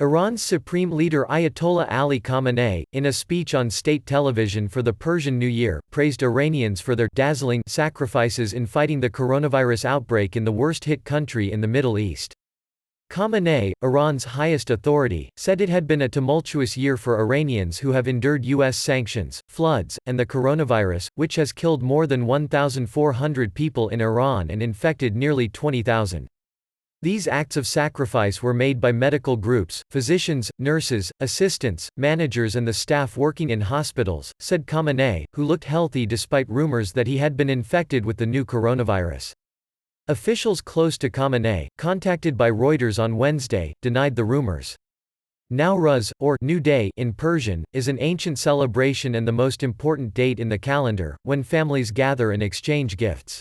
Iran's supreme leader Ayatollah Ali Khamenei, in a speech on state television for the Persian New Year, praised Iranians for their dazzling sacrifices in fighting the coronavirus outbreak in the worst-hit country in the Middle East. Khamenei, Iran's highest authority, said it had been a tumultuous year for Iranians who have endured U.S. sanctions, floods, and the coronavirus, which has killed more than 1,400 people in Iran and infected nearly 20,000. These acts of sacrifice were made by medical groups, physicians, nurses, assistants, managers and the staff working in hospitals, said Khamenei, who looked healthy despite rumors that he had been infected with the new coronavirus. Officials close to Khamenei, contacted by Reuters on Wednesday, denied the rumors. Nowruz, or New Day in Persian, is an ancient celebration and the most important date in the calendar, when families gather and exchange gifts.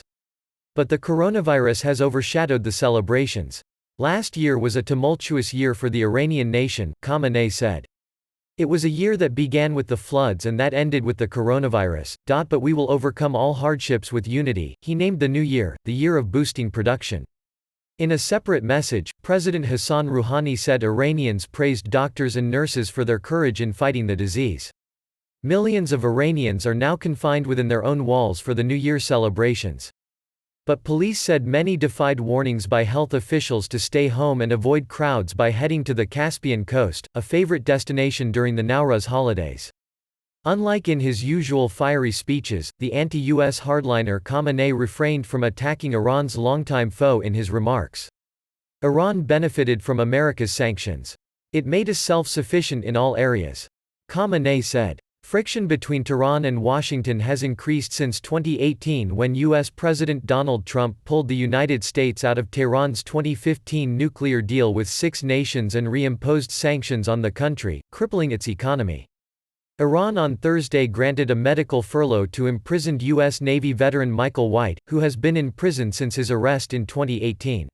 But the coronavirus has overshadowed the celebrations. Last year was a tumultuous year for the Iranian nation, Khamenei said. It was a year that began with the floods and that ended with the coronavirus. But we will overcome all hardships with unity. He named the new year, the year of boosting production. In a separate message, President Hassan Rouhani said Iranians praised doctors and nurses for their courage in fighting the disease. Millions of Iranians are now confined within their own walls for the New Year celebrations. But police said many defied warnings by health officials to stay home and avoid crowds by heading to the Caspian coast, a favorite destination during the Nowruz holidays. Unlike in his usual fiery speeches, the anti-US hardliner Khamenei refrained from attacking Iran's longtime foe in his remarks. Iran benefited from America's sanctions. It made us self-sufficient in all areas. Khamenei said. Friction between Tehran and Washington has increased since 2018 when U.S. President Donald Trump pulled the United States out of Tehran's 2015 nuclear deal with 6 nations and reimposed sanctions on the country, crippling its economy. Iran on Thursday granted a medical furlough to imprisoned U.S. Navy veteran Michael White, who has been in prison since his arrest in 2018.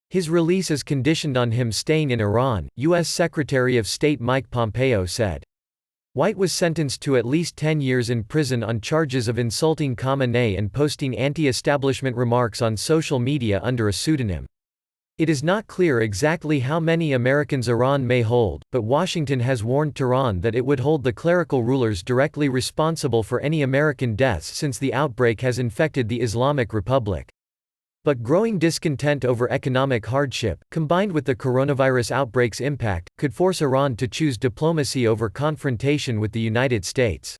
His release is conditioned on him staying in Iran, U.S. Secretary of State Mike Pompeo said. White was sentenced to at least 10 years in prison on charges of insulting Khamenei and posting anti-establishment remarks on social media under a pseudonym. It is not clear exactly how many Americans Iran may hold, but Washington has warned Tehran that it would hold the clerical rulers directly responsible for any American deaths since the outbreak has infected the Islamic Republic. But growing discontent over economic hardship, combined with the coronavirus outbreak's impact, could force Iran to choose diplomacy over confrontation with the United States.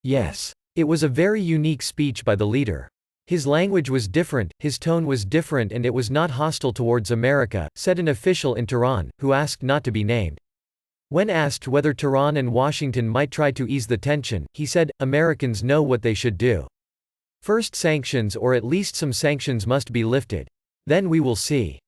Yes. It was a very unique speech by the leader. His language was different, his tone was different and it was not hostile towards America, said an official in Tehran, who asked not to be named. When asked whether Tehran and Washington might try to ease the tension, he said, "Americans know what they should do. First sanctions or at least some sanctions must be lifted. Then we will see."